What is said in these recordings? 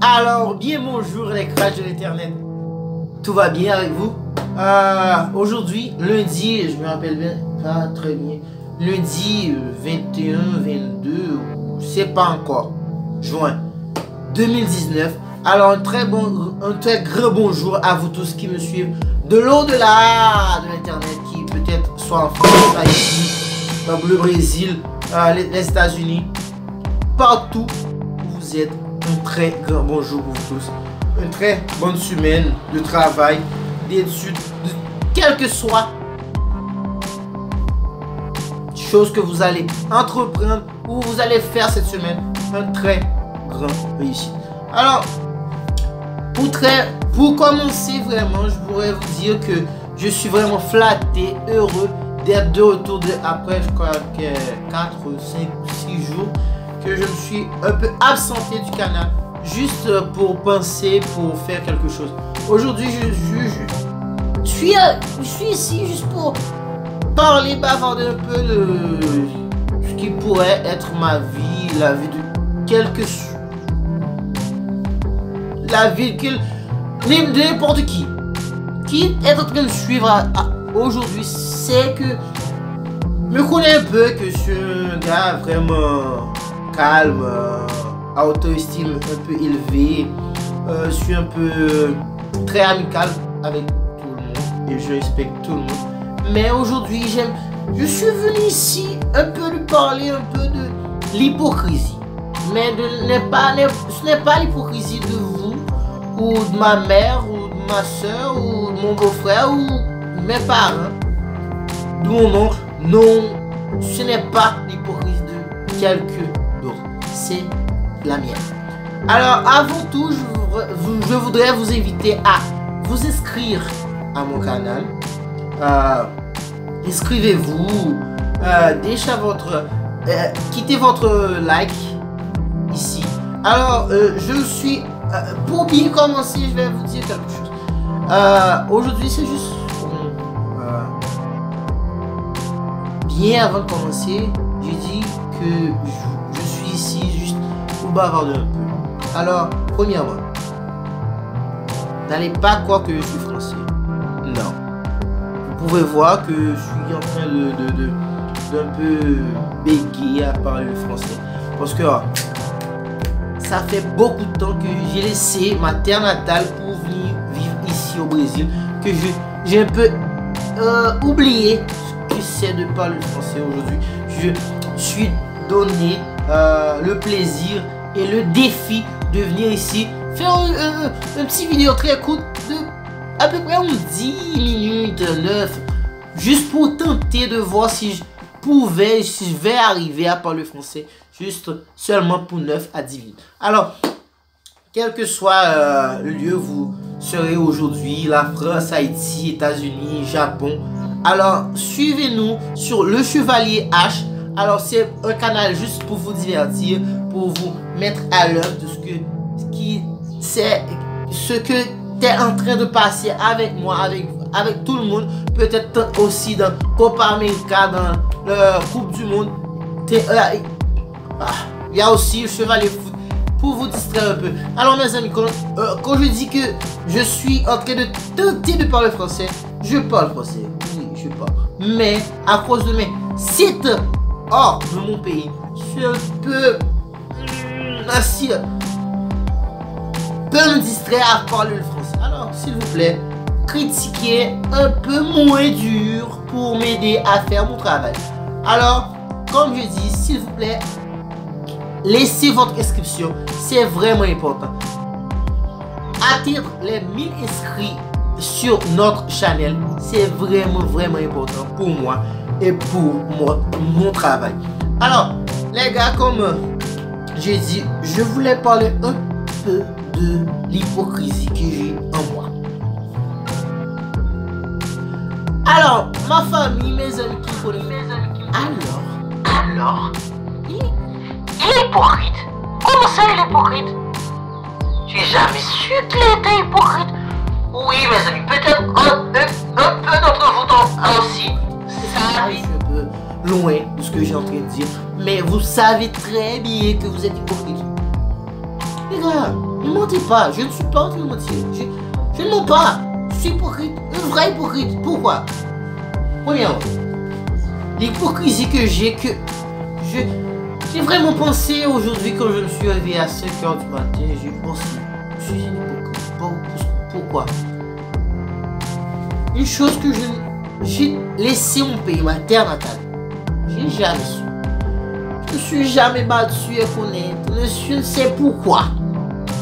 Alors, bien bonjour les crashs de l'internet. Tout va bien avec vous? Aujourd'hui, lundi, je me rappelle bien, pas très bien. Lundi 21, 22, c'est pas encore, juin 2019. Alors, un très grand bonjour à vous tous qui me suivent de l'au-delà de l'internet, qui peut-être soit en France, Haïti, le Brésil, les États-Unis, partout où vous êtes. Un très grand bonjour pour vous tous. Une très bonne semaine de travail, d'études, de quelle que soit chose que vous allez entreprendre ou vous allez faire cette semaine. Un très grand réussite. Alors, pour commencer vraiment, je pourrais vous dire que je suis vraiment flatté, heureux d'être de retour après, je crois que 4, 5, 6 jours que je me suis un peu absenté du canal, juste pour penser, pour faire quelque chose. Aujourd'hui, je suis ici juste pour parler, bavarder un peu de ce qui pourrait être ma vie, la vie de n'importe qui est en train de suivre aujourd'hui, c'est que me connaît un peu, que je suis un gars vraiment calme, auto-estime un peu élevée, je suis un peu très amical avec tout le monde et je respecte tout le monde. Mais aujourd'hui, je suis venu ici un peu lui parler un peu de l'hypocrisie. Mais ce n'est pas l'hypocrisie de vous, ou de ma mère, ou de ma soeur, ou de mon beau-frère, ou mes parents, de mon oncle. Non, ce n'est pas l'hypocrisie de quelqu'un d'autre, c'est la mienne. Alors avant tout, je voudrais vous inviter à vous inscrire à mon canal. Inscrivez-vous, quittez votre like ici. Alors je suis pour bien commencer, je vais vous dire quelque chose. Aujourd'hui c'est juste bien avant de commencer, j'ai dit que je suis ici juste pour bavarder un peu. Alors, premièrement, n'allez pas croire que je suis français. Non. Vous pouvez voir que je suis en train d'un peu bégayer à parler le français. Parce que ça fait beaucoup de temps que j'ai laissé ma terre natale pour venir vivre ici au Brésil. Que j'ai un peu oublié ce que c'est de parler le français aujourd'hui. Je suis donné le plaisir et le défi de venir ici faire un petit vidéo très court de à peu près 10 minutes, 9, juste pour tenter de voir si je vais arriver à parler français, juste seulement pour 9 à 10 minutes. Alors, quel que soit le lieu où vous serez aujourd'hui, la France, Haïti, États-Unis, Japon, alors suivez-nous sur Le Chevalier H. Alors c'est un canal juste pour vous divertir, pour vous mettre à l'heure de ce que tu es en train de passer avec moi, avec tout le monde. Peut-être aussi dans Copa América, dans la Coupe du Monde. Il y a aussi le Chevalier Foot pour vous distraire un peu. Alors mes amis, quand je dis que je suis en train de tenter de parler français, je parle français. Oui, je parle. Mais à cause de mes sites hors de mon pays, je suis un peu assis, peut me distraire à parler le français. Alors s'il vous plaît, critiquez un peu moins dur pour m'aider à faire mon travail. Alors comme je dis, s'il vous plaît, laissez votre inscription, c'est vraiment important. Atteindre les 1000 inscrits sur notre channel, c'est vraiment important pour moi et pour mon travail. Alors les gars, comme j'ai dit, je voulais parler un peu de l'hypocrisie que j'ai en moi. Alors ma famille, mes amis qui connaissent, alors il est hypocrite. Comment ça il est hypocrite? J'ai jamais su qu'il était hypocrite. Oui mes amis, peut-être un peu d'entre vous aussi. Ça arrive un peu loin de ce que j'ai en train de dire, mais vous savez très bien que vous êtes hypocrite. Les gars, Ne mentez pas, je ne suis pas en train de mentir. Je ne mens pas. Je suis hypocrite, un vrai hypocrite. Pourquoi? Premièrement, l'hypocrisie que j'ai, j'ai vraiment pensé aujourd'hui quand je me suis réveillé à 5 h du matin, j'ai pensé, je suis une hypocrite. Pourquoi? Une chose que j'ai laissé mon pays, ma terre natale. J'ai jamais su. Je ne suis jamais battu à connaître. Je ne sais pourquoi.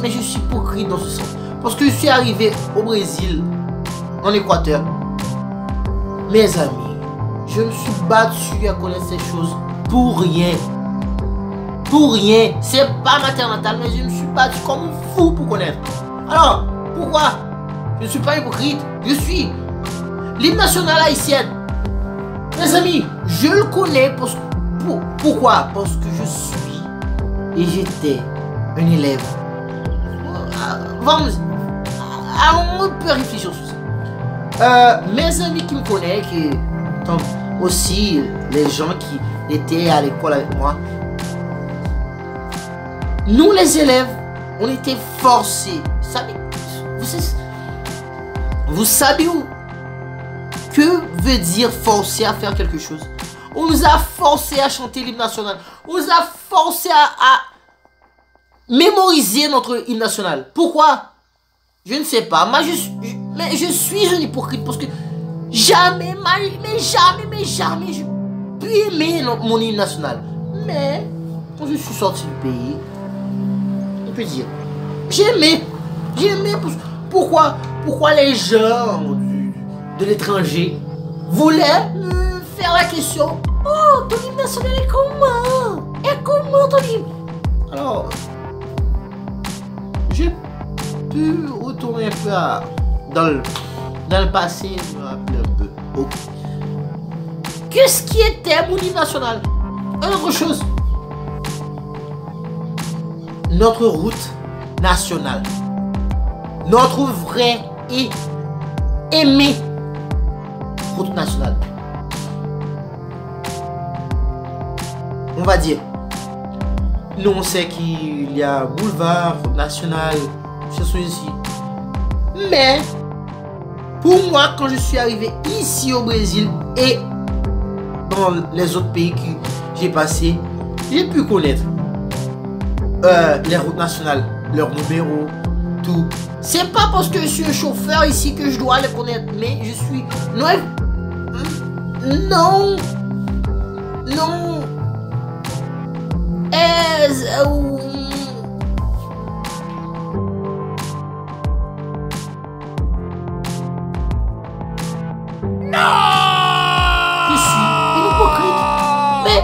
Mais je suis hypocrite dans ce sens. Parce que je suis arrivé au Brésil, en Équateur. Mes amis, je me suis battu à connaître ces choses pour rien. Pour rien. C'est pas ma terre natale, mais je me suis battu comme un fou pour connaître. Alors, pourquoi? Je ne suis pas hypocrite. Je suis l'hymne national haïtien. Mes amis, je le connais pourquoi? Parce que je suis et j'étais un élève. Vamos, on peut réfléchir sur ça. Mes amis qui me connaissent, aussi les gens qui étaient à l'école avec moi, nous les élèves, on était forcés. Vous savez que veut dire forcer à faire quelque chose? On nous a forcé à chanter l'hymne national. On nous a forcé à mémoriser notre hymne national. Pourquoi? Je ne sais pas. Mais je suis un hypocrite parce que jamais je puis aimer mon hymne national. Mais quand je suis sorti du pays, on peut dire, j'ai aimé. Pourquoi les gens de l'étranger voulaient me faire la question, oh, ton hymne national est comment? Et comment ton hymne? Alors, j'ai pu retourner un peu dans le passé, me rappeler un peu. Oh. Qu'est-ce qui était mon hymne national? Une autre chose. Notre route nationale. Notre vraie et aimée route nationale. On va dire, nous on sait qu'il y a boulevard national, je suis ici. Mais pour moi, quand je suis arrivé ici au Brésil et dans les autres pays que j'ai passé, j'ai pu connaître les routes nationales, leurs numéros, tout. C'est pas parce que je suis un chauffeur ici que je dois les connaître, mais je suis... Non. Je suis une hypocrite. Mais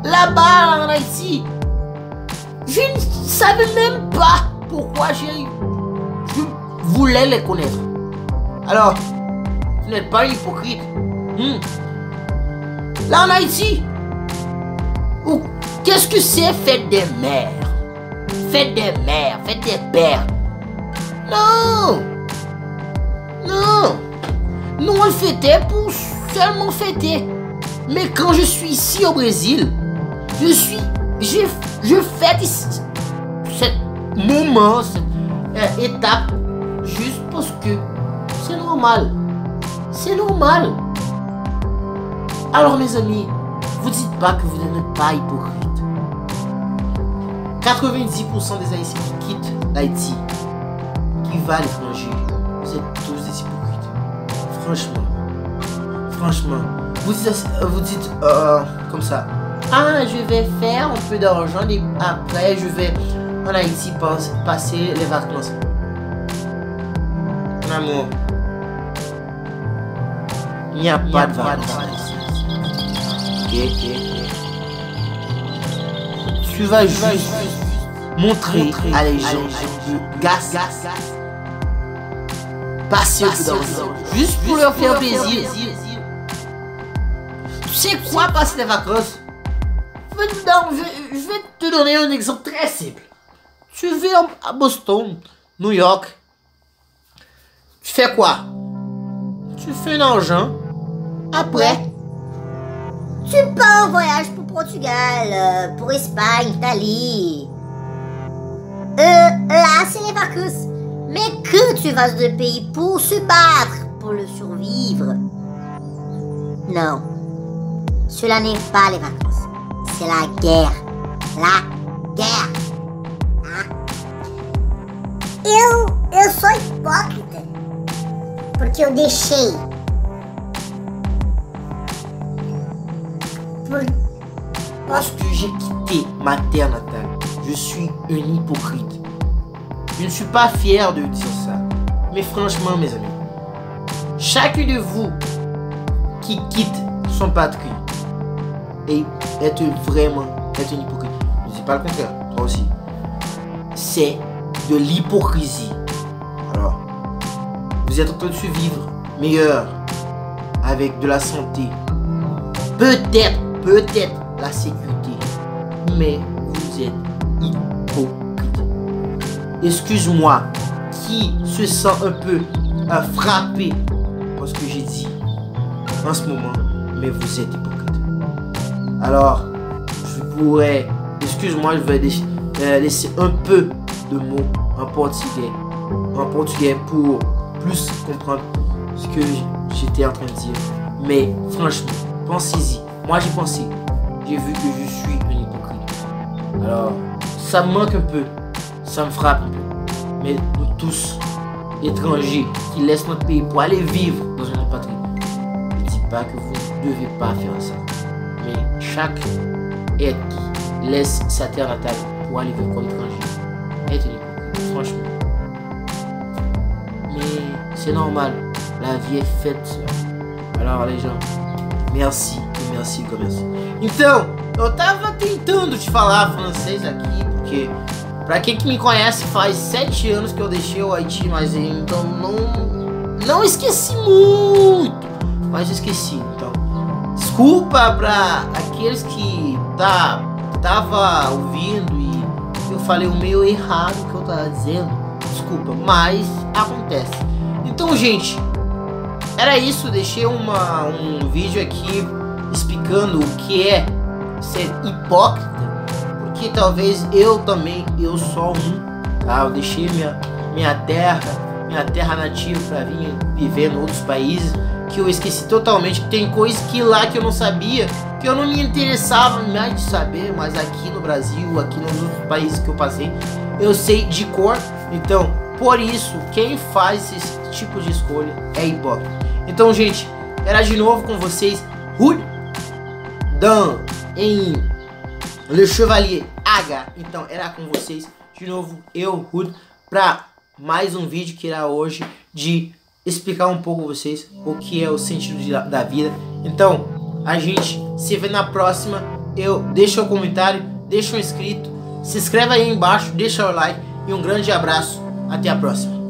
là-bas en Haïti, je ne savais même pas pourquoi je voulais les connaître. Alors, vous n'êtes pas une hypocrite. Là en Haïti, qu'est-ce que c'est fête des mères? Fête des mères, fête des pères. Non. Nous on le fêtait pour seulement fêter. Mais quand je suis ici au Brésil, je fête ici ce moment, cette étape, juste parce que c'est normal. C'est normal. Alors mes amis, vous dites pas que vous n'êtes pas hypocrite. 90% des Haïtiens qui quittent l'Haïti, qui vont à l'étranger, vous êtes tous des hypocrites. Franchement, vous dites comme ça. Ah, je vais faire un peu d'argent et après je vais en Haïti passer les vacances. Mon amour, il n'y a pas de vacances ici. Tu vas juste montrer à les gens passer un peu d'argent, juste pour leur faire plaisir. Tu sais quoi, passer les vacances? Je vais te donner un exemple très simple. Tu vas à Boston, New York. Tu fais quoi? Tu fais un argent. Après, tu pars en voyage pour Portugal, pour Espagne, Italie. La les vacances. Mais que tu vas de pays pour se battre, pour le survivre. Non, cela n'est pas les vacances. C'est la guerre. La guerra. Eu sou hipócrita. Porque eu deixei. Parce que j'ai quitté ma terre natale. Je suis un hypocrite. Je ne suis pas fier de dire ça. Mais franchement, mes amis, chacun de vous qui quitte son patrie est vraiment un hypocrite. Je ne dis pas le contraire, toi aussi. C'est de l'hypocrisie. Alors, vous êtes en train de survivre meilleur avec de la santé. Peut-être la sécurité. Mais vous êtes hypocrite. Excuse-moi, qui se sent un peu frappé parce que j'ai dit en ce moment, mais vous êtes hypocrite. Alors, je pourrais, excuse-moi, je vais laisser un peu de mots en portugais pour plus comprendre ce que j'étais en train de dire. Mais franchement, pensez-y. Moi j'ai pensé, j'ai vu que je suis un hypocrite. Alors, ça me manque un peu, ça me frappe un peu. Mais nous tous, étrangers, qui laissent notre pays pour aller vivre dans une autre patrie, je ne dis pas que vous ne devez pas faire ça. Mais chaque être qui laisse sa terre natale pour aller vivre comme étranger est un hypocrite, franchement. Mais c'est normal, la vie est faite. Alors les gens, merci. Então, eu tava tentando te falar francês aqui, porque pra quem que me conhece, faz 7 anos que eu deixei o Haiti, mas então não esqueci muito, mas esqueci. Então, desculpa pra aqueles que tava ouvindo e eu falei o meio errado que eu tava dizendo, desculpa, mas acontece. Então, gente, era isso, deixei um vídeo aqui explicando o que é ser hipócrita, porque talvez eu sou tá? Eu deixei minha terra nativa para vir viver em outros países que eu esqueci totalmente, que tem coisas que lá que eu não sabia, que eu não me interessava mais de saber, mas aqui no Brasil, aqui nos outros países que eu passei, eu sei de cor. Então, por isso, quem faz esse tipo de escolha é hipócrita. Então, gente, era de novo com vocês, Rude em Le Chevalier H. Então era com vocês de novo, eu, Rude, para mais um vídeo que irá hoje de explicar um pouco vocês o que é o sentido da vida. Então a gente se vê na próxima. Deixa um comentário, deixa um inscrito, se inscreve aí embaixo, deixa o like e um grande abraço. Até a próxima.